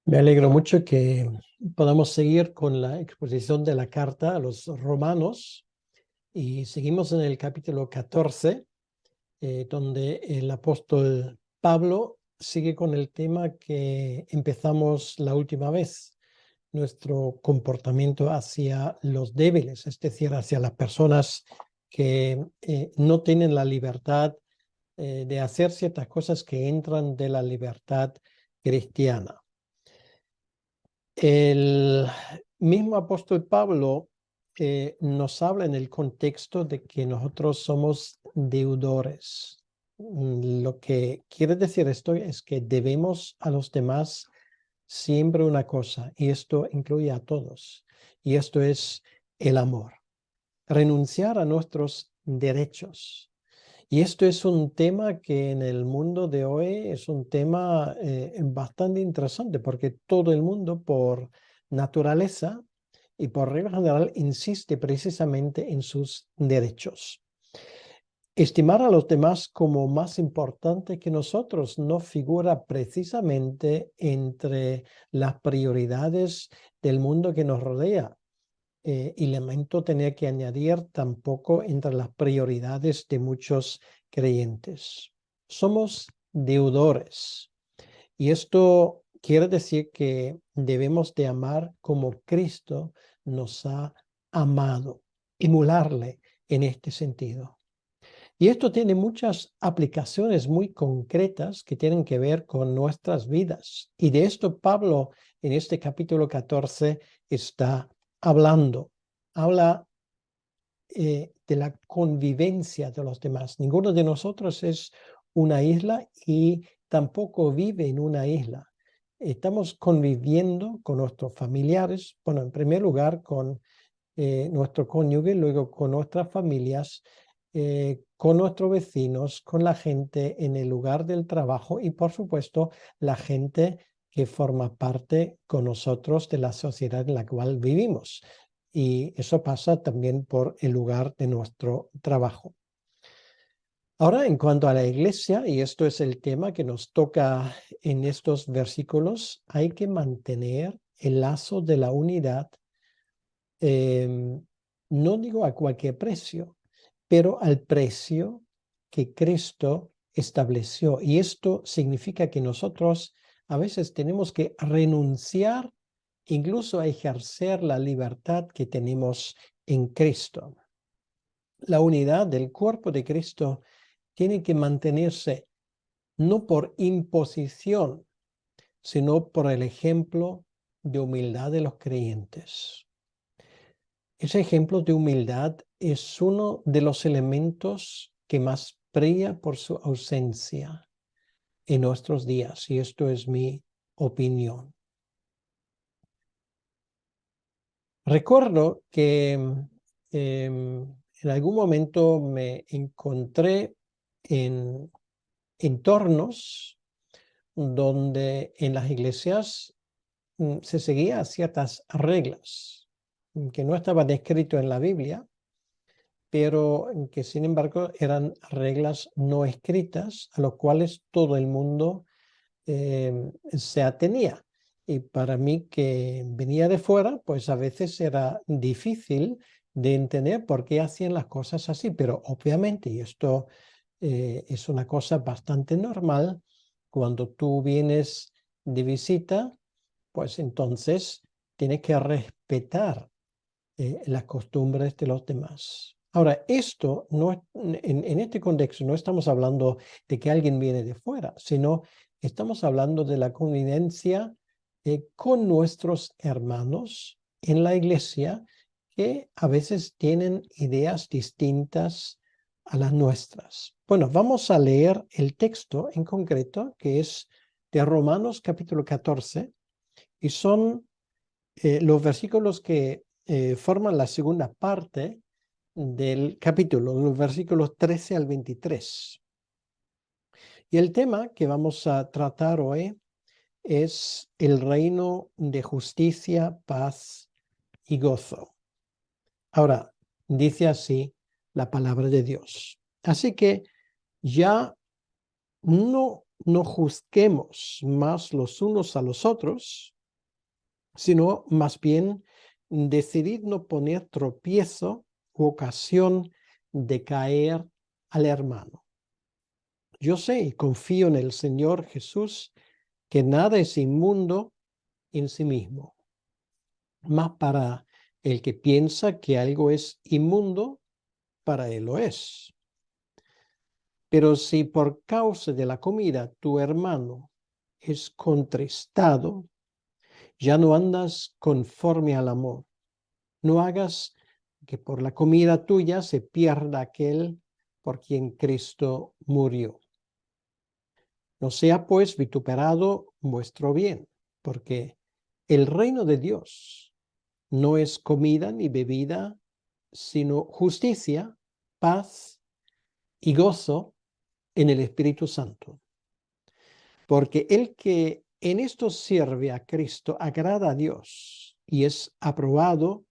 Me alegro mucho que podamos seguir con la exposición de la carta a los romanos y seguimos en el capítulo 14, donde el apóstol Pablo sigue con el tema que empezamos la última vez, nuestro comportamiento hacia los débiles, es decir, hacia las personas que no tienen la libertad de hacer ciertas cosas que entran de la libertad cristiana. El mismo apóstol Pablo nos habla en el contexto de que nosotros somos deudores. Lo que quiere decir esto es que debemos a los demás siempre una cosa, y esto incluye a todos, y esto es el amor. Renunciar a nuestros derechos. Y esto es un tema que en el mundo de hoy es un tema bastante interesante porque todo el mundo por naturaleza y por regla general insiste precisamente en sus derechos. Estimar a los demás como más importante que nosotros no figura precisamente entre las prioridades del mundo que nos rodea. Y lamento tener que añadir tampoco entre las prioridades de muchos creyentes. Somos deudores y esto quiere decir que debemos de amar como Cristo nos ha amado, emularle en este sentido. Y esto tiene muchas aplicaciones muy concretas que tienen que ver con nuestras vidas. Y de esto Pablo en este capítulo 14 está hablando. Habla de la convivencia de los demás. Ninguno de nosotros es una isla y tampoco vive en una isla. Estamos conviviendo con nuestros familiares, bueno, en primer lugar con nuestro cónyuge, luego con nuestras familias, con nuestros vecinos, con la gente en el lugar del trabajo y por supuesto la gente que forma parte con nosotros de la sociedad en la cual vivimos. Y eso pasa también por el lugar de nuestro trabajo. Ahora, en cuanto a la iglesia, y esto es el tema que nos toca en estos versículos, hay que mantener el lazo de la unidad. No digo a cualquier precio, pero al precio que Cristo estableció. Y esto significa que nosotros a veces tenemos que renunciar incluso a ejercer la libertad que tenemos en Cristo. La unidad del cuerpo de Cristo tiene que mantenerse no por imposición, sino por el ejemplo de humildad de los creyentes. Ese ejemplo de humildad es uno de los elementos que más brilla por su ausencia en nuestros días, y esto es mi opinión. Recuerdo que en algún momento me encontré en entornos donde en las iglesias se seguían ciertas reglas que no estaban escritas en la Biblia, pero que sin embargo eran reglas no escritas a las cuales todo el mundo se atenía. Y para mí que venía de fuera, pues a veces era difícil de entender por qué hacían las cosas así, pero obviamente, y esto es una cosa bastante normal, cuando tú vienes de visita, pues entonces tienes que respetar las costumbres de los demás. Ahora, esto no, en este contexto no estamos hablando de que alguien viene de fuera, sino estamos hablando de la convivencia con nuestros hermanos en la iglesia que a veces tienen ideas distintas a las nuestras. Bueno, vamos a leer el texto en concreto que es de Romanos capítulo 14 y son los versículos que forman la segunda parte del capítulo, los versículos 13 al 23. Y el tema que vamos a tratar hoy es el reino de justicia, paz y gozo. Ahora, dice así la palabra de Dios. Así que ya no no juzguemos más los unos a los otros, sino más bien decidir no poner tropiezo u ocasión de caer al hermano. Yo sé y confío en el Señor Jesús que nada es inmundo en sí mismo, mas para el que piensa que algo es inmundo, para él lo es. Pero si por causa de la comida tu hermano es contristado, ya no andas conforme al amor. No hagas que por la comida tuya se pierda aquel por quien Cristo murió. No sea pues vituperado vuestro bien, porque el reino de Dios no es comida ni bebida, sino justicia, paz y gozo en el Espíritu Santo. Porque el que en esto sirve a Cristo agrada a Dios y es aprobado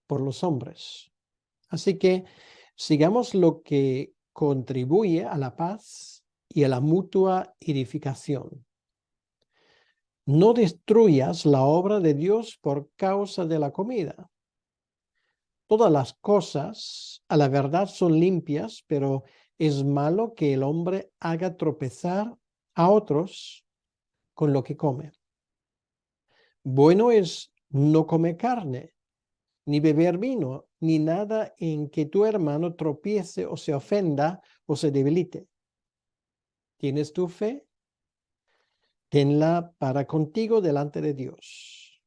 por los hombres. Así que sigamos lo que contribuye a la paz y a la mutua edificación. No destruyas la obra de Dios por causa de la comida. Todas las cosas a la verdad son limpias, pero es malo que el hombre haga tropezar a otros con lo que come. Bueno es no comer carne, ni beber vino, ni nada en que tu hermano tropiece o se ofenda o se debilite. ¿Tienes tu fe? Tenla para contigo delante de Dios.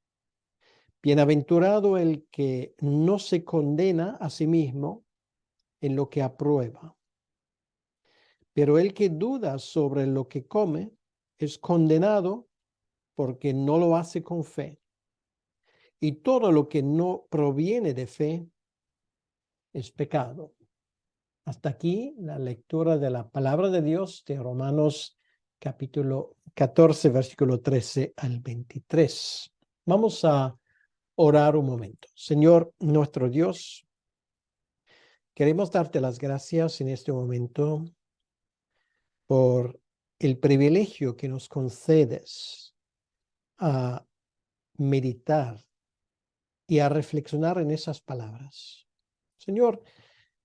Bienaventurado el que no se condena a sí mismo en lo que aprueba. Pero el que duda sobre lo que come es condenado porque no lo hace con fe. Y todo lo que no proviene de fe es pecado. Hasta aquí la lectura de la palabra de Dios de Romanos capítulo 14, versículo 13 al 23. Vamos a orar un momento. Señor nuestro Dios, queremos darte las gracias en este momento por el privilegio que nos concedes a meditar y a reflexionar en esas palabras. Señor,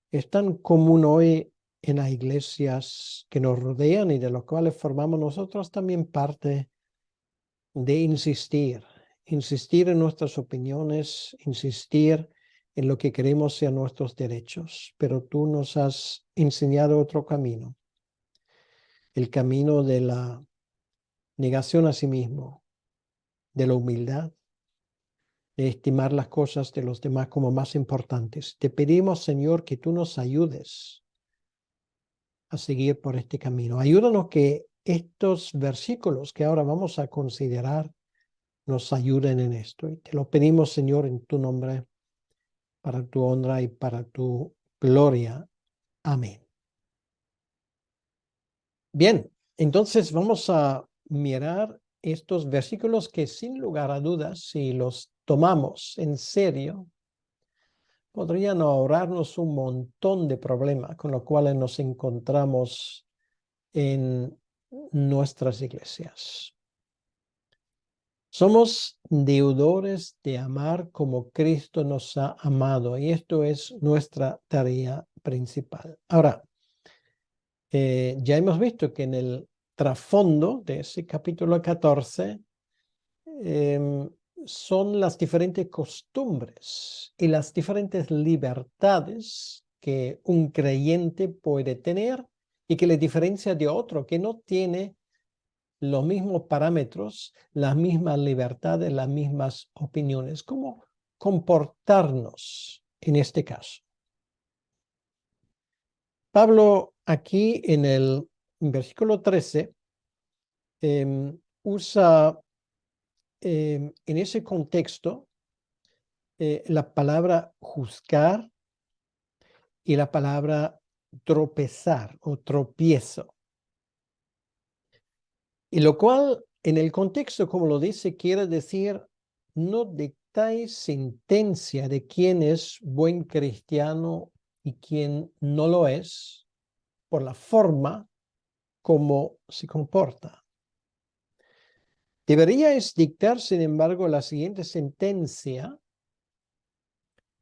es tan común hoy en las iglesias que nos rodean y de los cuales formamos nosotros también parte de insistir en nuestras opiniones, insistir en lo que queremos ser nuestros derechos. Pero tú nos has enseñado otro camino, el camino de la negación a sí mismo, de la humildad, de estimar las cosas de los demás como más importantes. Te pedimos, Señor, que tú nos ayudes a seguir por este camino. Ayúdanos que estos versículos que ahora vamos a considerar nos ayuden en esto. Y te lo pedimos, Señor, en tu nombre, para tu honra y para tu gloria. Amén. Bien, entonces vamos a mirar estos versículos que sin lugar a dudas, si los tomamos en serio, podrían ahorrarnos un montón de problemas con los cuales nos encontramos en nuestras iglesias. Somos deudores de amar como Cristo nos ha amado, y esto es nuestra tarea principal. Ahora, ya hemos visto que en el trasfondo de ese capítulo 14 son las diferentes costumbres y las diferentes libertades que un creyente puede tener y que le diferencia de otro que no tiene los mismos parámetros, las mismas libertades, las mismas opiniones. ¿Cómo comportarnos en este caso? Pablo aquí en el versículo 13 usa en ese contexto la palabra juzgar y la palabra tropezar o tropiezo. Y lo cual en el contexto, como lo dice, quiere decir no dictáis sentencia de quién es buen cristiano y quién no lo es por la forma cómo se comporta. Deberíais dictar, sin embargo, la siguiente sentencia: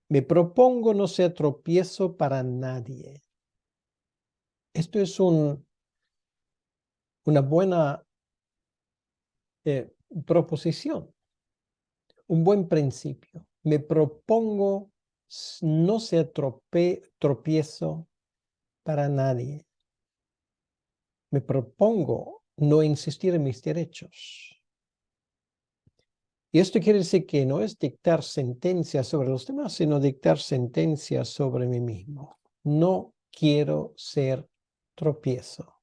me propongo no ser tropiezo para nadie. Esto es una buena proposición, un buen principio. Me propongo no ser tropiezo para nadie. Me propongo no insistir en mis derechos. Y esto quiere decir que no es dictar sentencias sobre los demás, sino dictar sentencias sobre mí mismo. No quiero ser tropiezo.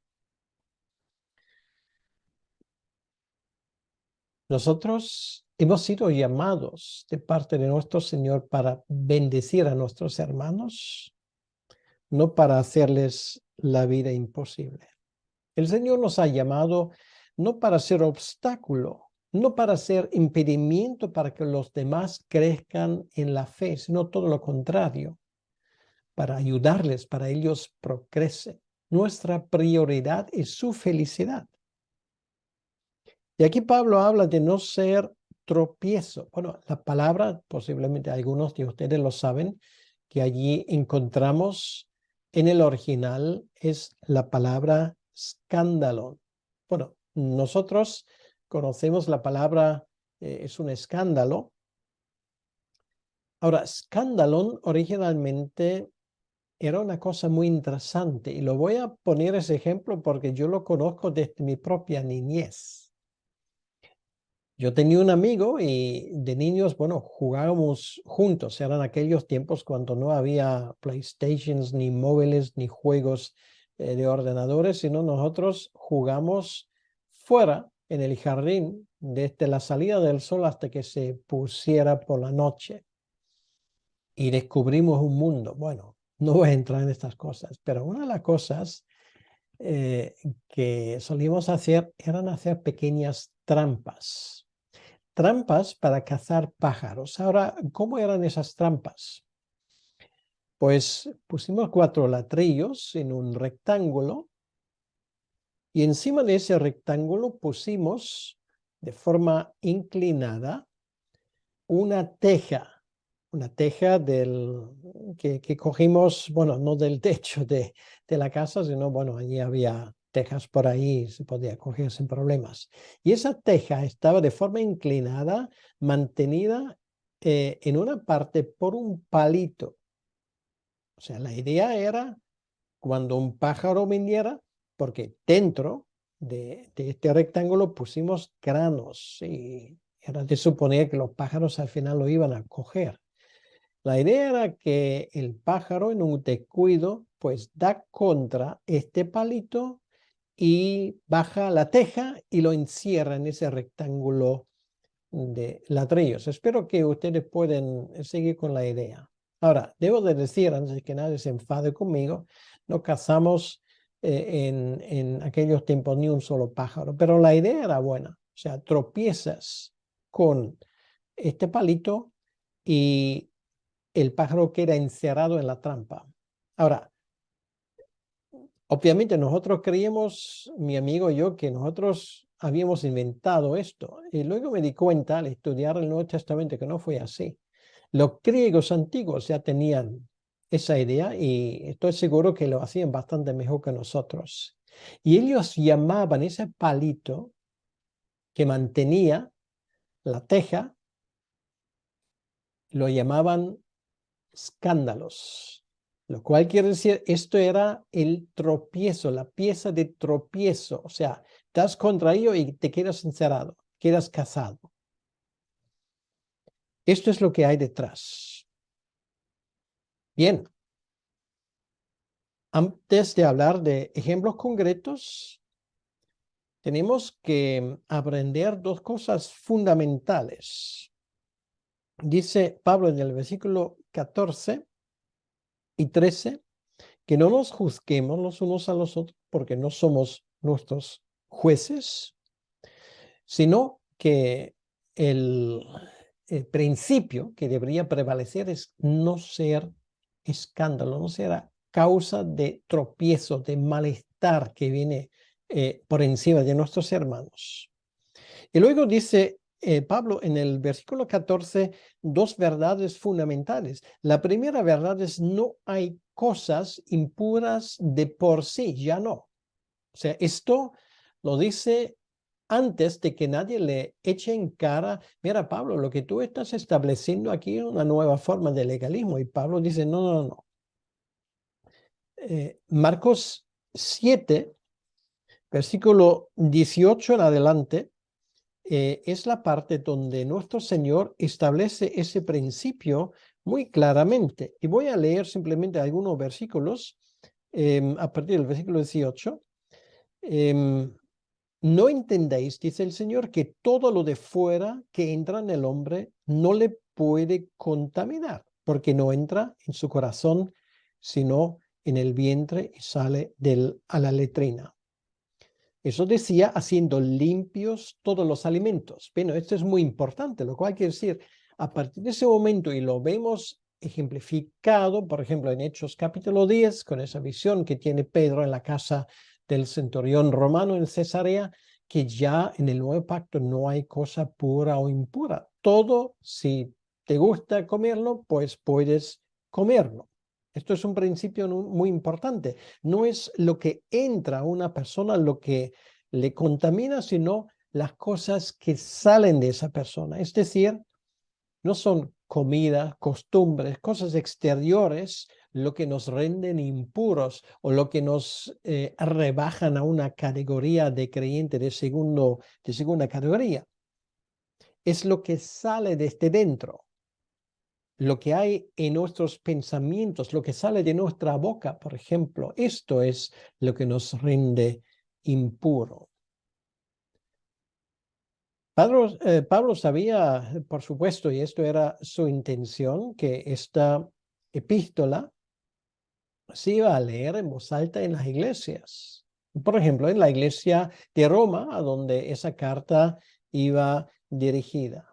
Nosotros hemos sido llamados de parte de nuestro Señor para bendecir a nuestros hermanos, no para hacerles la vida imposible. El Señor nos ha llamado no para ser obstáculo, no para ser impedimento para que los demás crezcan en la fe, sino todo lo contrario, para ayudarles, para ellos progresen. Nuestra prioridad es su felicidad. Y aquí Pablo habla de no ser tropiezo. Bueno, la palabra, posiblemente algunos de ustedes lo saben, que allí encontramos en el original es la palabra escándalo. Bueno, nosotros conocemos la palabra, es un escándalo. Ahora, escándalo originalmente era una cosa muy interesante y lo voy a poner ese ejemplo porque yo lo conozco desde mi propia niñez. Yo tenía un amigo y de niños, bueno, jugábamos juntos. Eran aquellos tiempos cuando no había PlayStations, ni móviles, ni juegos de ordenadores, sino nosotros jugamos fuera en el jardín desde la salida del sol hasta que se pusiera por la noche. Y descubrimos un mundo. Bueno, no voy a entrar en estas cosas, pero una de las cosas que solíamos hacer eran hacer pequeñas trampas. Trampas para cazar pájaros. Ahora, ¿cómo eran esas trampas? Pues pusimos 4 ladrillos en un rectángulo y encima de ese rectángulo pusimos de forma inclinada una teja que cogimos, bueno, no del techo de la casa, sino, bueno, allí había tejas por ahí, se podía coger sin problemas. Y esa teja estaba de forma inclinada, mantenida en una parte por un palito. O sea, la idea era cuando un pájaro viniera, porque dentro de este rectángulo pusimos granos y era de suponer que los pájaros al final lo iban a coger. La idea era que el pájaro en un descuido pues da contra este palito y baja la teja y lo encierra en ese rectángulo de ladrillos. Espero que ustedes puedan seguir con la idea. Ahora, debo de decir, antes de que nadie se enfade conmigo, no cazamos en aquellos tiempos ni un solo pájaro, pero la idea era buena. O sea, tropiezas con este palito y el pájaro queda encerrado en la trampa. Ahora, obviamente nosotros creíamos, mi amigo y yo, que nosotros habíamos inventado esto. Y luego me di cuenta al estudiar el Nuevo Testamento que no fue así. Los griegos antiguos ya tenían esa idea y estoy seguro que lo hacían bastante mejor que nosotros. Y ellos llamaban ese palito que mantenía la teja, lo llamaban escándalos, lo cual quiere decir, esto era el tropiezo, la pieza de tropiezo, o sea, das contra ello y te quedas encerrado, quedas cazado. Esto es lo que hay detrás. Bien, antes de hablar de ejemplos concretos, tenemos que aprender 2 cosas fundamentales. Dice Pablo en el versículo 14 y 13, que no nos juzguemos los unos a los otros porque no somos nuestros jueces, sino que el principio que debería prevalecer es no ser escándalo, no ser causa de tropiezo, de malestar que viene por encima de nuestros hermanos. Y luego dice Pablo en el versículo 14, dos verdades fundamentales. La primera verdad es: no hay cosas impuras de por sí, ya no. O sea, esto lo dice antes de que nadie le eche en cara: mira, Pablo, lo que tú estás estableciendo aquí es una nueva forma de legalismo. Y Pablo dice: no, no, no. Marcos 7, versículo 18 en adelante, es la parte donde nuestro Señor establece ese principio muy claramente. Y voy a leer simplemente algunos versículos a partir del versículo 18. No entendéis, dice el Señor, que todo lo de fuera que entra en el hombre no le puede contaminar, porque no entra en su corazón, sino en el vientre y sale a la letrina. Eso decía, haciendo limpios todos los alimentos. Bueno, esto es muy importante, lo cual quiere decir, a partir de ese momento, y lo vemos ejemplificado, por ejemplo, en Hechos capítulo 10, con esa visión que tiene Pedro en la casa del centurión romano en Cesarea, que ya en el nuevo pacto no hay cosa pura o impura. Todo, si te gusta comerlo, pues puedes comerlo. Esto es un principio muy importante. No es lo que entra a una persona lo que le contamina, sino las cosas que salen de esa persona. Es decir, no son comida, costumbres, cosas exteriores lo que nos renden impuros o lo que nos rebajan a una categoría de creyente de segunda categoría. Es lo que sale desde dentro. Lo que hay en nuestros pensamientos, lo que sale de nuestra boca, por ejemplo, esto es lo que nos rinde impuro. Pablo sabía, por supuesto, y esto era su intención, que esta epístola se iba a leer en voz alta en las iglesias. Por ejemplo, en la iglesia de Roma, a donde esa carta iba dirigida.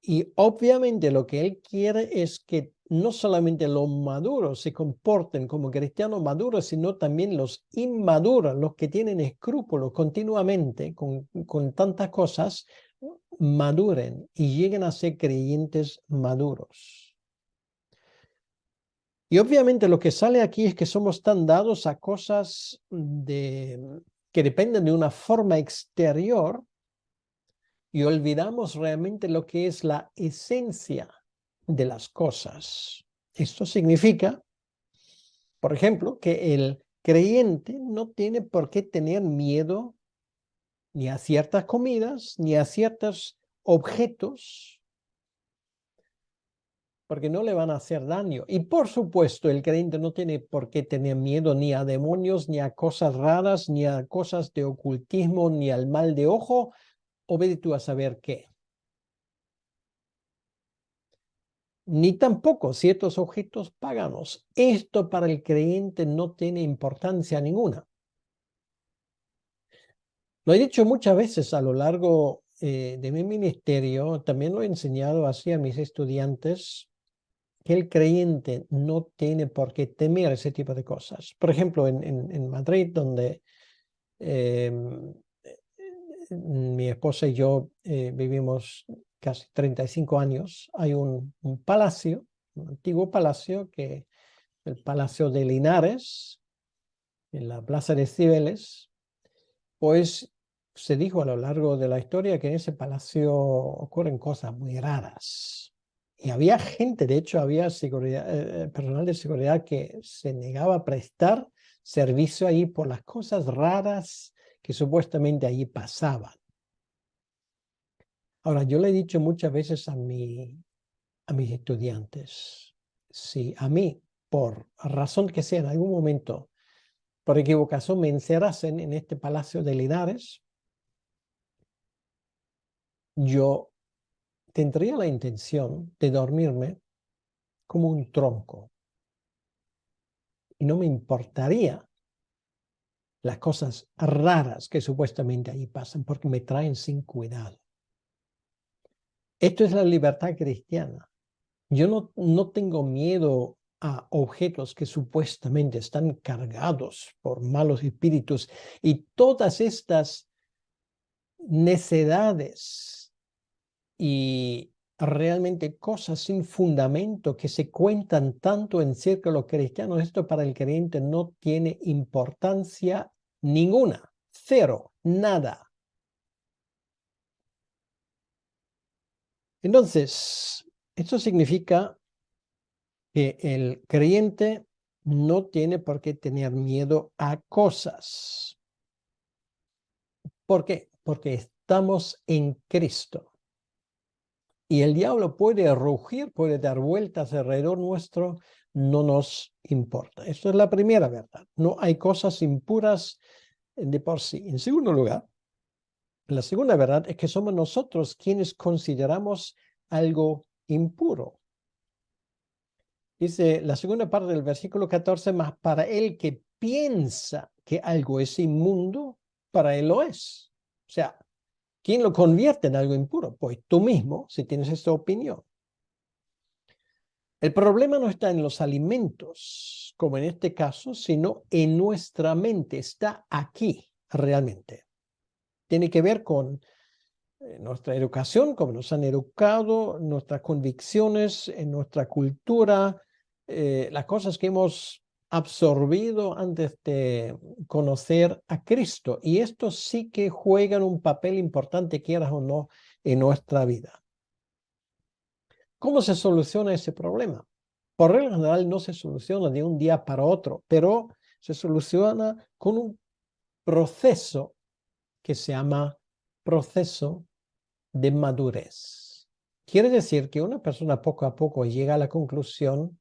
Y obviamente lo que él quiere es que no solamente los maduros se comporten como cristianos maduros, sino también los inmaduros, los que tienen escrúpulos continuamente con tantas cosas, maduren y lleguen a ser creyentes maduros. Y obviamente lo que sale aquí es que somos tan dados a cosas que dependen de una forma exterior, y olvidamos realmente lo que es la esencia de las cosas. Esto significa, por ejemplo, que el creyente no tiene por qué tener miedo ni a ciertas comidas, ni a ciertos objetos, porque no le van a hacer daño. Y por supuesto, el creyente no tiene por qué tener miedo ni a demonios, ni a cosas raras, ni a cosas de ocultismo, ni al mal de ojo, o vete tú a saber qué. Ni tampoco ciertos objetos paganos. Esto para el creyente no tiene importancia ninguna. Lo he dicho muchas veces a lo largo de mi ministerio, también lo he enseñado así a mis estudiantes, que el creyente no tiene por qué temer ese tipo de cosas. Por ejemplo, en Madrid, donde mi esposa y yo vivimos casi 35 años, hay un palacio, un antiguo palacio, que el Palacio de Linares, en la Plaza de Cibeles. Pues se dijo a lo largo de la historia que en ese palacio ocurren cosas muy raras. Y había gente, de hecho, había personal de seguridad que se negaba a prestar servicio ahí por las cosas raras que supuestamente allí pasaban. Ahora, yo le he dicho muchas veces a mis estudiantes, si a mí, por razón que sea, en algún momento, por equivocación, me encerrasen en este Palacio de Linares, yo tendría la intención de dormirme como un tronco y no me importaría las cosas raras que supuestamente ahí pasan, porque me traen sin cuidado. Esto es la libertad cristiana. Yo no tengo miedo a objetos que supuestamente están cargados por malos espíritus y todas estas necedades y realmente cosas sin fundamento que se cuentan tanto en círculos cristianos, esto para el creyente no tiene importancia ninguna, cero, nada. Entonces, esto significa que el creyente no tiene por qué tener miedo a cosas. ¿Por qué? Porque estamos en Cristo. Y el diablo puede rugir, puede dar vueltas alrededor nuestro, no nos importa. Esto es la primera verdad. No hay cosas impuras de por sí. En segundo lugar, la segunda verdad es que somos nosotros quienes consideramos algo impuro. Dice la segunda parte del versículo 14, más para el que piensa que algo es inmundo, para él lo es. O sea, ¿quién lo convierte en algo impuro? Pues tú mismo, si tienes esta opinión. El problema no está en los alimentos, como en este caso, sino en nuestra mente. Está aquí realmente. Tiene que ver con nuestra educación, como nos han educado, nuestras convicciones, en nuestra cultura, las cosas que hemos absorbido antes de conocer a Cristo. Y estos sí que juegan un papel importante, quieras o no, en nuestra vida. ¿Cómo se soluciona ese problema? Por regla general no se soluciona de un día para otro, pero se soluciona con un proceso que se llama proceso de madurez. Quiere decir que una persona poco a poco llega a la conclusión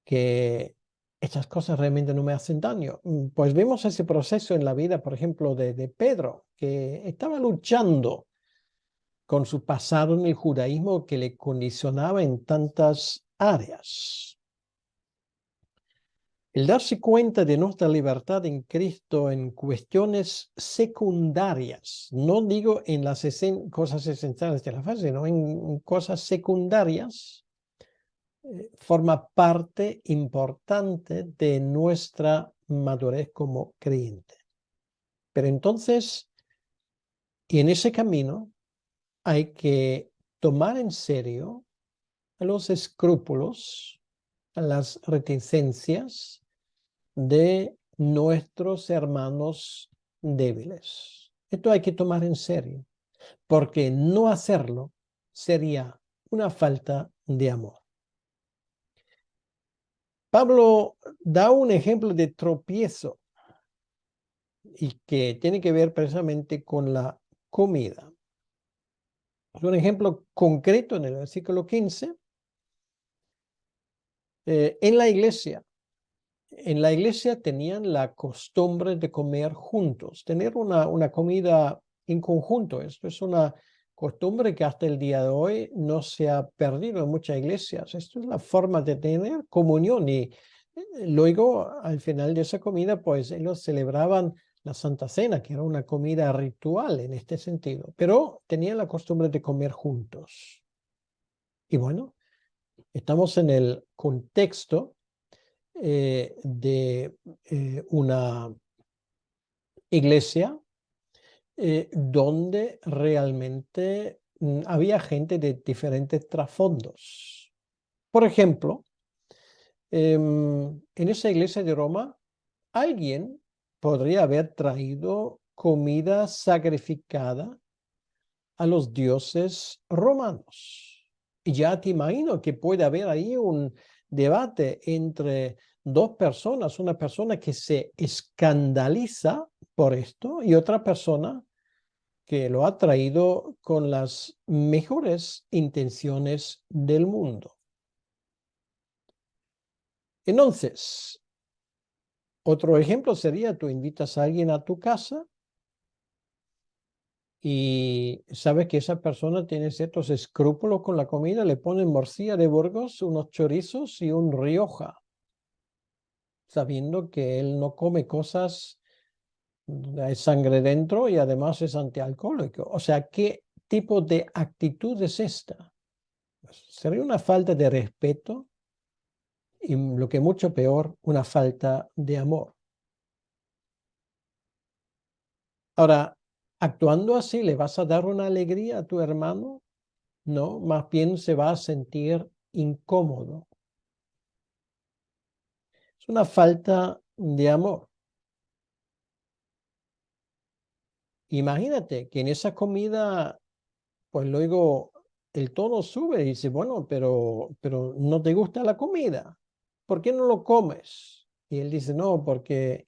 que estas cosas realmente no me hacen daño. Pues vemos ese proceso en la vida, por ejemplo, de Pedro, que estaba luchando con su pasado en el judaísmo que le condicionaba en tantas áreas. El darse cuenta de nuestra libertad en Cristo en cuestiones secundarias, no digo en las cosas esenciales de la fe, sino en cosas secundarias, forma parte importante de nuestra madurez como creyente. Pero entonces, y en ese camino, hay que tomar en serio los escrúpulos, las reticencias de nuestros hermanos débiles. Esto hay que tomar en serio, porque no hacerlo sería una falta de amor. Pablo da un ejemplo de tropiezo y que tiene que ver precisamente con la comida. Es un ejemplo concreto en el versículo 15. En la iglesia tenían la costumbre de comer juntos, tener una comida en conjunto. Esto es una costumbre que hasta el día de hoy no se ha perdido en muchas iglesias. Esto es la forma de tener comunión y luego al final de esa comida pues ellos celebraban la Santa Cena, que era una comida ritual en este sentido, pero tenían la costumbre de comer juntos. Y bueno, estamos en el contexto de una iglesia donde realmente había gente de diferentes trasfondos. Por ejemplo, en esa iglesia de Roma, alguien podría haber traído comida sacrificada a los dioses romanos. Y ya te imagino que puede haber ahí un debate entre dos personas, una persona que se escandaliza por esto y otra persona que lo ha traído con las mejores intenciones del mundo. Entonces, otro ejemplo sería, tú invitas a alguien a tu casa y sabes que esa persona tiene ciertos escrúpulos con la comida, le ponen morcilla de Burgos, unos chorizos y un Rioja, sabiendo que él no come cosas, hay sangre dentro y además es antialcohólico. O sea, ¿qué tipo de actitud es esta? Pues, sería una falta de respeto y lo que es mucho peor, una falta de amor. Ahora, actuando así, ¿le vas a dar una alegría a tu hermano? No, más bien se va a sentir incómodo. Es una falta de amor. Imagínate que en esa comida, pues luego el tono sube y dice, bueno, pero no te gusta la comida. ¿Por qué no lo comes? Y él dice, no, porque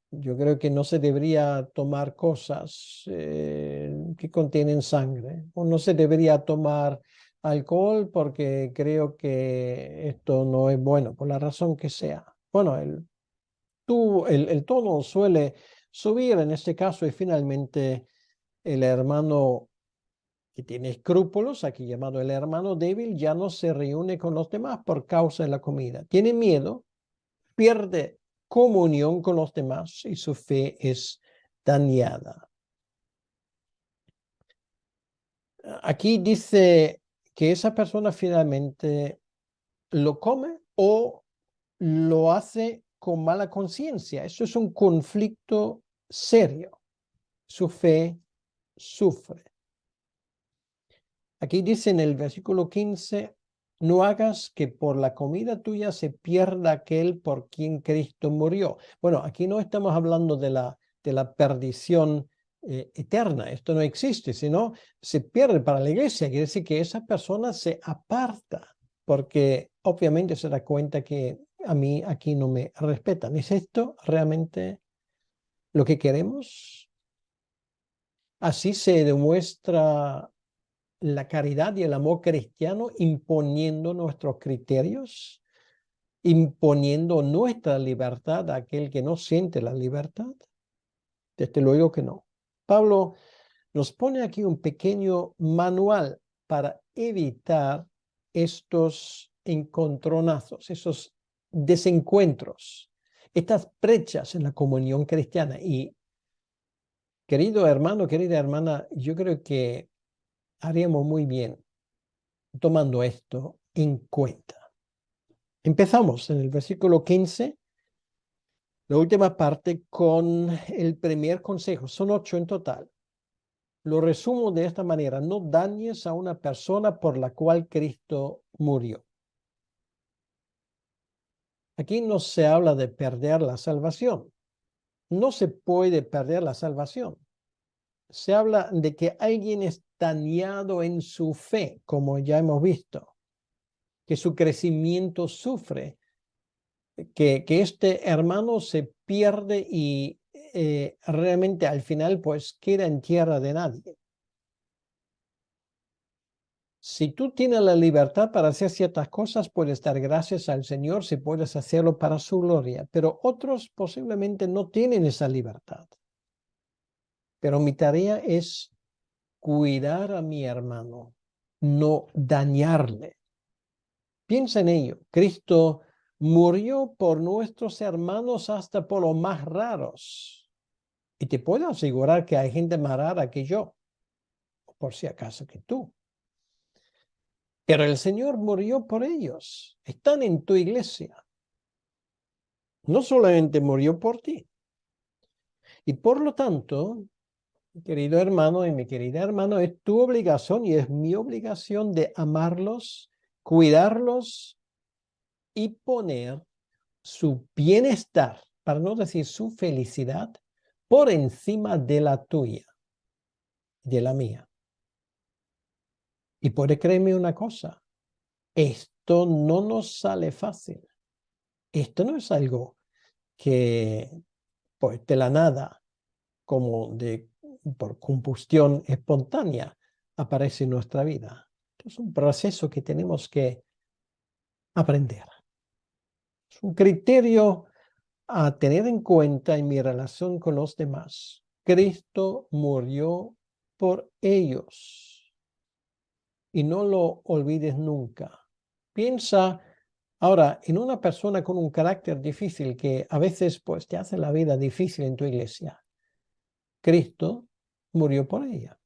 yo creo que no se debería tomar cosas que contienen sangre, o no se debería tomar alcohol porque creo que esto no es bueno, por la razón que sea. Bueno, el tono suele subir en este caso y finalmente el hermano que tiene escrúpulos, aquí llamado el hermano débil, ya no se reúne con los demás por causa de la comida. Tiene miedo, pierde comunión con los demás y su fe es dañada. Aquí dice que esa persona finalmente lo come o lo hace con mala conciencia. Eso es un conflicto serio. Su fe sufre. Aquí dice en el versículo 15, no hagas que por la comida tuya se pierda aquel por quien Cristo murió. Bueno, aquí no estamos hablando de la perdición eterna. Esto no existe, sino se pierde para la iglesia. Quiere decir que esa persona se aparta porque obviamente se da cuenta que a mí aquí no me respetan. ¿Es esto realmente lo que queremos? Así se demuestra la caridad y el amor cristiano imponiendo nuestros criterios, imponiendo nuestra libertad a aquel que no siente la libertad. Desde luego que no. Pablo nos pone aquí un pequeño manual para evitar estos encontronazos, esos desencuentros, estas brechas en la comunión cristiana. Y querido hermano, querida hermana, yo creo que haríamos muy bien tomando esto en cuenta. Empezamos en el versículo 15, la última parte, con el primer consejo. Son 8 en total. Lo resumo de esta manera: no dañes a una persona por la cual Cristo murió. Aquí no se habla de perder la salvación. No se puede perder la salvación. Se habla de que alguien es dañado en su fe, como ya hemos visto, que su crecimiento sufre, que este hermano se pierde y realmente al final pues queda en tierra de nadie. Si tú tienes la libertad para hacer ciertas cosas, puedes dar gracias al Señor si puedes hacerlo para su gloria, pero otros posiblemente no tienen esa libertad. Pero mi tarea es cuidar a mi hermano, no dañarle. Piensa en ello. Cristo murió por nuestros hermanos hasta por los más raros. Y te puedo asegurar que hay gente más rara que yo, por si acaso que tú. Pero el Señor murió por ellos. Están en tu iglesia. No solamente murió por ti. Y por lo tanto, querido hermano y mi querida hermana, es tu obligación y es mi obligación de amarlos, cuidarlos y poner su bienestar, para no decir su felicidad, por encima de la tuya, de la mía. Y puede creerme una cosa, esto no nos sale fácil. Esto no es algo que pues, de la nada, como por combustión espontánea, aparece en nuestra vida. Es un proceso que tenemos que aprender. Es un criterio a tener en cuenta en mi relación con los demás. Cristo murió por ellos y no lo olvides nunca. Piensa ahora en una persona con un carácter difícil que a veces pues te hace la vida difícil en tu iglesia. Cristo murió por ella.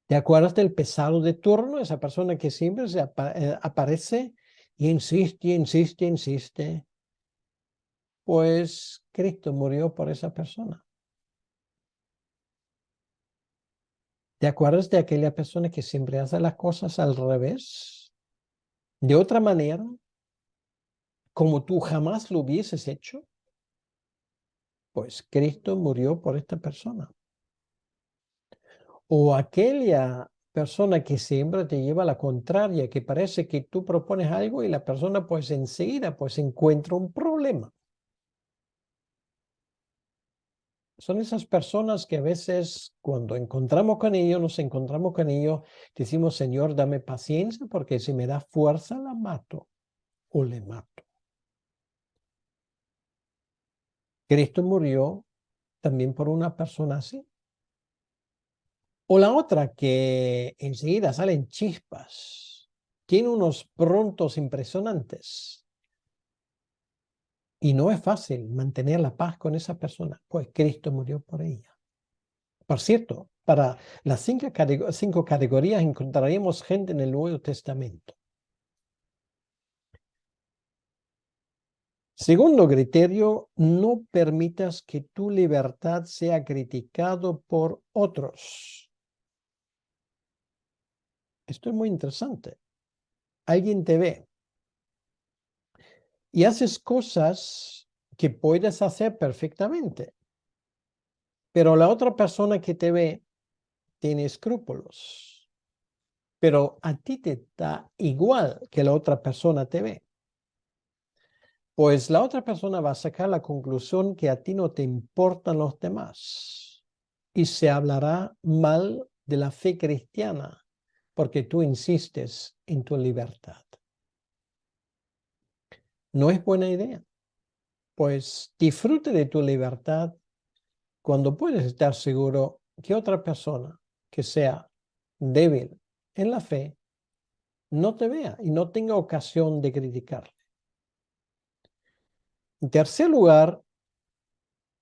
¿Te acuerdas del pesado de turno? Esa persona que siempre aparece y insiste, insiste, insiste, pues Cristo murió por esa persona. ¿Te acuerdas de aquella persona que siempre hace las cosas al revés? De otra manera, como tú jamás lo hubieses hecho, pues Cristo murió por esta persona. O aquella persona que siempre te lleva a la contraria, que parece que tú propones algo y la persona pues enseguida pues encuentra un problema. Son esas personas que a veces cuando nos encontramos con ellos, decimos, Señor, dame paciencia porque si me da fuerza la mato o le mato. Cristo murió también por una persona así. O la otra que enseguida salen chispas, tiene unos prontos impresionantes y no es fácil mantener la paz con esa persona, pues Cristo murió por ella. Por cierto, para las cinco categorías encontraríamos gente en el Nuevo Testamento. Segundo criterio, no permitas que tu libertad sea criticado por otros. Esto es muy interesante. Alguien te ve y haces cosas que puedes hacer perfectamente, pero la otra persona que te ve tiene escrúpulos, pero a ti te da igual que la otra persona te ve. Pues la otra persona va a sacar la conclusión que a ti no te importan los demás y se hablará mal de la fe cristiana porque tú insistes en tu libertad. No es buena idea, pues disfrute de tu libertad cuando puedes estar seguro que otra persona que sea débil en la fe no te vea y no tenga ocasión de criticarle. En tercer lugar,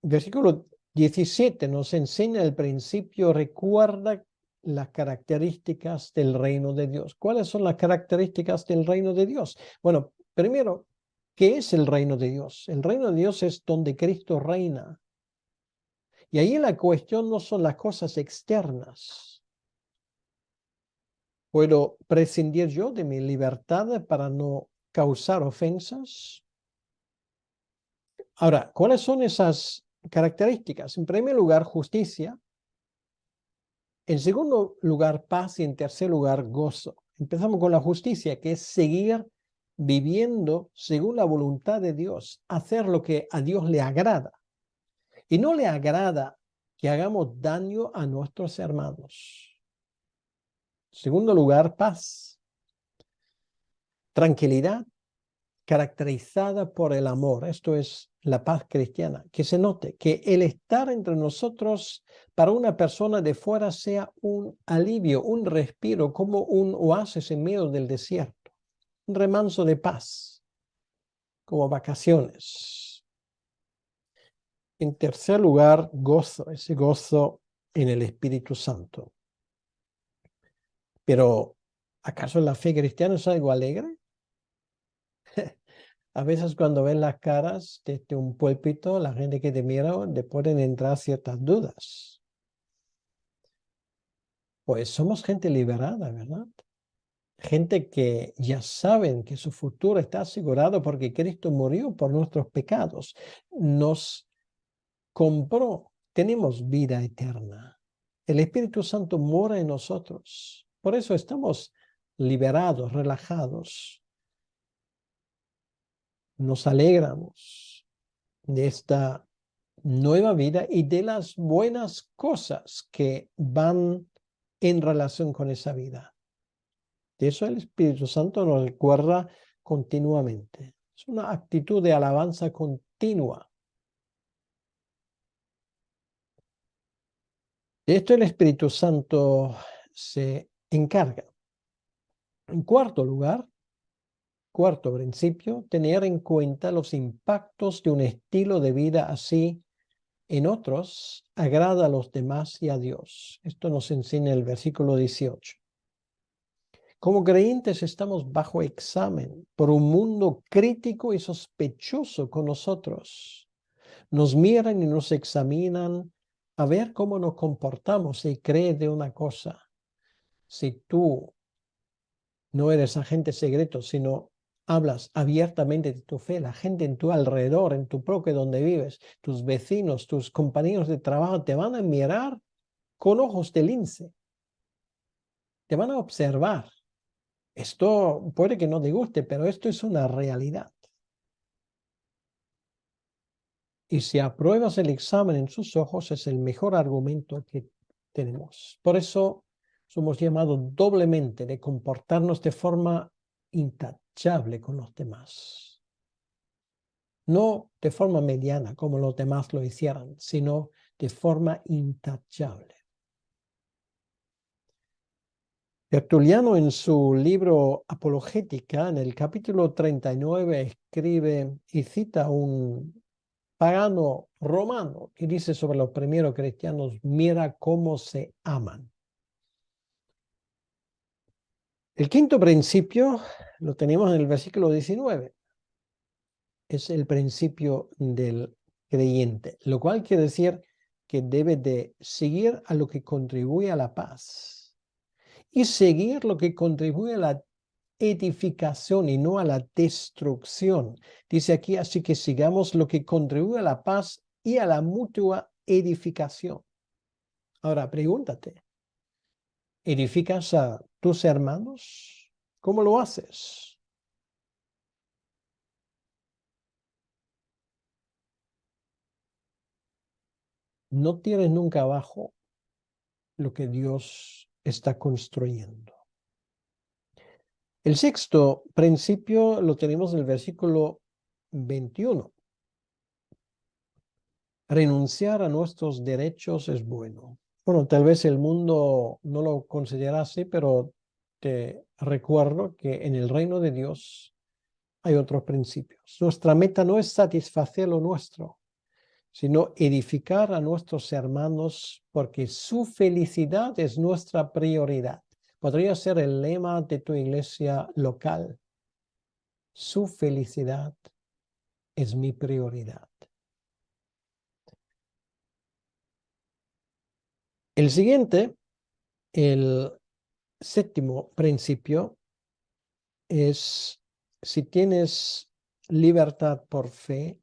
versículo 17 nos enseña el principio, recuerda las características del reino de Dios. ¿Cuáles son las características del reino de Dios? Bueno, primero, ¿qué es el reino de Dios? El reino de Dios es donde Cristo reina. Y ahí la cuestión no son las cosas externas. ¿Puedo prescindir yo de mi libertad para no causar ofensas? Ahora, ¿cuáles son esas características? En primer lugar, justicia. En segundo lugar, paz. Y en tercer lugar, gozo. Empezamos con la justicia, que es seguir viviendo según la voluntad de Dios, hacer lo que a Dios le agrada. Y no le agrada que hagamos daño a nuestros hermanos. Segundo lugar, paz. Tranquilidad caracterizada por el amor. Esto es la paz cristiana. Que se note que el estar entre nosotros para una persona de fuera sea un alivio, un respiro, como un oasis en medio del desierto. Un remanso de paz, como vacaciones. En tercer lugar, gozo, ese gozo en el Espíritu Santo. Pero, ¿acaso la fe cristiana es algo alegre? A veces cuando ven las caras desde un púlpito, la gente que te mira, le pueden entrar ciertas dudas. Pues somos gente liberada, ¿verdad? Gente que ya saben que su futuro está asegurado porque Cristo murió por nuestros pecados. Nos compró, tenemos vida eterna. El Espíritu Santo mora en nosotros. Por eso estamos liberados, relajados. Nos alegramos de esta nueva vida y de las buenas cosas que van en relación con esa vida. De eso el Espíritu Santo nos recuerda continuamente. Es una actitud de alabanza continua. De esto el Espíritu Santo se encarga. En cuarto lugar, cuarto principio, tener en cuenta los impactos de un estilo de vida así en otros agrada a los demás y a Dios. Esto nos enseña el versículo 18. Como creyentes estamos bajo examen por un mundo crítico y sospechoso con nosotros. Nos miran y nos examinan a ver cómo nos comportamos y creen de una cosa. Si tú no eres agente secreto, sino hablas abiertamente de tu fe, la gente en tu alrededor, en tu bloque donde vives, tus vecinos, tus compañeros de trabajo, te van a mirar con ojos de lince, te van a observar. Esto puede que no te guste, pero esto es una realidad. Y si apruebas el examen en sus ojos, es el mejor argumento que tenemos. Por eso somos llamados doblemente de comportarnos de forma intachable con los demás. No de forma mediana, como los demás lo hicieran, sino de forma intachable. Tertuliano, en su libro Apologética, en el capítulo 39, escribe y cita un pagano romano que dice sobre los primeros cristianos: mira cómo se aman. El quinto principio lo tenemos en el versículo 19. Es el principio del creyente, lo cual quiere decir que debe de seguir a lo que contribuye a la paz y seguir lo que contribuye a la edificación y no a la destrucción. Dice aquí, así que sigamos lo que contribuye a la paz y a la mutua edificación. Ahora, pregúntate, ¿edificas a tus hermanos? ¿Cómo lo haces? No tires nunca abajo lo que Dios está construyendo. El sexto principio lo tenemos en el versículo 21. Renunciar a nuestros derechos es bueno. Bueno, tal vez el mundo no lo considera así, pero te recuerdo que en el reino de Dios hay otros principios. Nuestra meta no es satisfacer lo nuestro, sino edificar a nuestros hermanos, porque su felicidad es nuestra prioridad. Podría ser el lema de tu iglesia local. Su felicidad es mi prioridad. El siguiente, el séptimo principio, es: si tienes libertad por fe,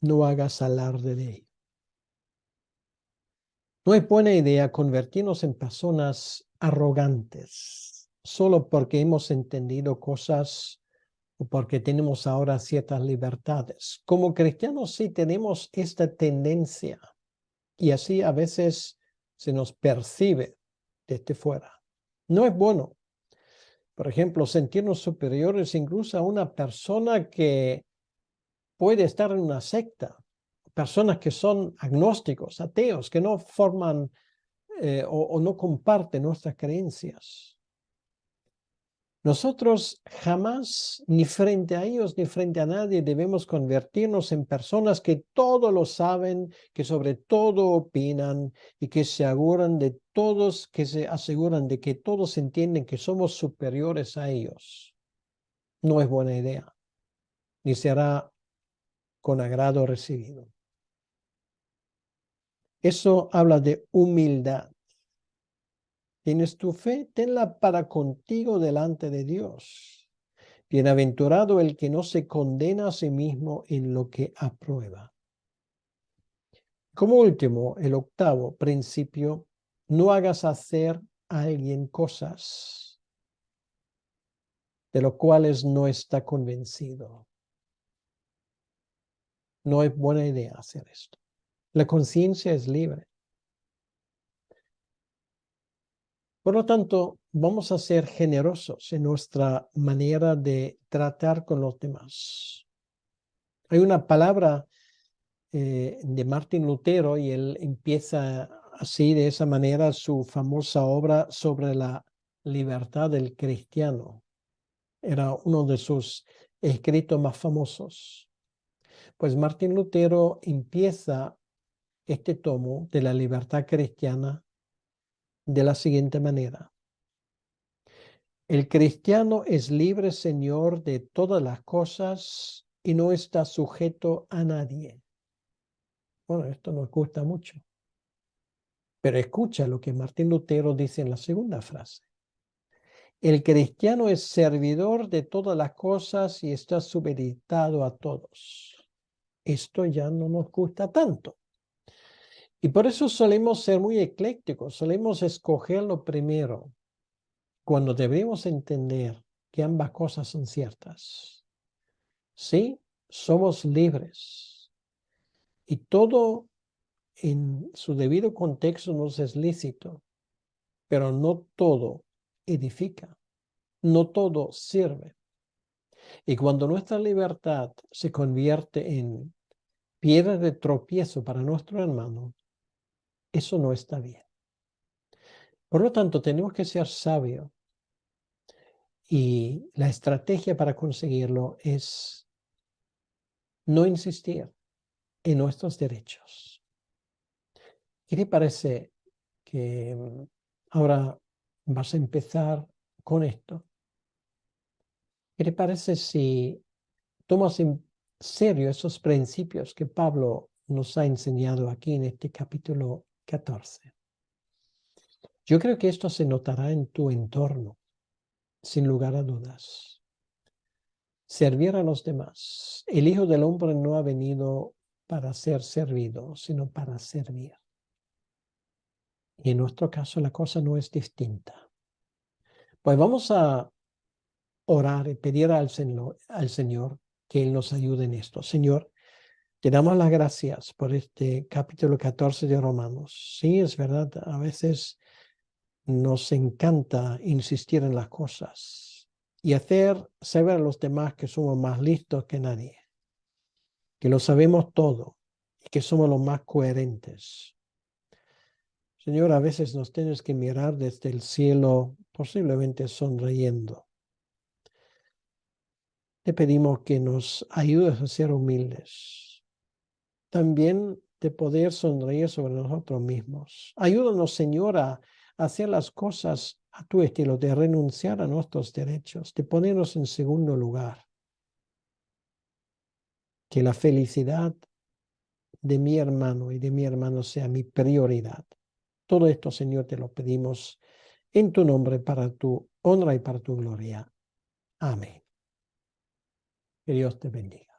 no hagas alarde de ello. No es buena idea convertirnos en personas arrogantes solo porque hemos entendido cosas o porque tenemos ahora ciertas libertades. Como cristianos sí tenemos esta tendencia y así a veces se nos percibe desde fuera. No es bueno, por ejemplo, sentirnos superiores incluso a una persona que puede estar en una secta, personas que son agnósticos, ateos, que no forman o no comparten nuestras creencias. Nosotros jamás, ni frente a ellos, ni frente a nadie, debemos convertirnos en personas que todo lo saben, que sobre todo opinan y que se aseguran de todos, que se aseguran de que todos entienden que somos superiores a ellos. No es buena idea, ni será con agrado recibido. Eso habla de humildad. ¿Tienes tu fe? Tenla para contigo delante de Dios. Bienaventurado el que no se condena a sí mismo en lo que aprueba. Como último, el octavo principio: no hagas hacer a alguien cosas de lo cuales no está convencido. No es buena idea hacer esto. La conciencia es libre. Por lo tanto, vamos a ser generosos en nuestra manera de tratar con los demás. Hay una palabra de Martín Lutero y él empieza así, de esa manera, su famosa obra sobre la libertad del cristiano. Era uno de sus escritos más famosos. Pues Martín Lutero empieza este tomo de la libertad cristiana de la siguiente manera: El cristiano es libre señor de todas las cosas y no está sujeto a nadie. Bueno, esto nos gusta mucho. Pero escucha lo que Martín Lutero dice en la segunda frase. El cristiano es servidor de todas las cosas y está supeditado a todos. Esto ya no nos gusta tanto. Y por eso solemos ser muy eclécticos, solemos escoger lo primero, cuando debemos entender que ambas cosas son ciertas. Sí, somos libres y todo en su debido contexto nos es lícito, pero no todo edifica, no todo sirve. Y cuando nuestra libertad se convierte en piedra de tropiezo para nuestro hermano, eso no está bien. Por lo tanto, tenemos que ser sabios y la estrategia para conseguirlo es no insistir en nuestros derechos. ¿Qué te parece que ahora vas a empezar con esto? ¿Qué te parece si tomas en serio esos principios que Pablo nos ha enseñado aquí en este capítulo 14? Yo creo que esto se notará en tu entorno, sin lugar a dudas. Servir a los demás. El Hijo del Hombre no ha venido para ser servido, sino para servir. Y en nuestro caso la cosa no es distinta. Pues vamos a orar y pedir al Señor que Él nos ayude en esto. Señor, te damos las gracias por este capítulo 14 de Romanos. Sí, es verdad, a veces nos encanta insistir en las cosas y hacer saber a los demás que somos más listos que nadie, que lo sabemos todo y que somos los más coherentes. Señor, a veces nos tienes que mirar desde el cielo, posiblemente sonriendo. Te pedimos que nos ayudes a ser humildes. También de poder sonreír sobre nosotros mismos. Ayúdanos, Señor, a hacer las cosas a tu estilo, de renunciar a nuestros derechos, de ponernos en segundo lugar. Que la felicidad de mi hermano y de mi hermano sea mi prioridad. Todo esto, Señor, te lo pedimos en tu nombre, para tu honra y para tu gloria. Amén. Que Dios te bendiga.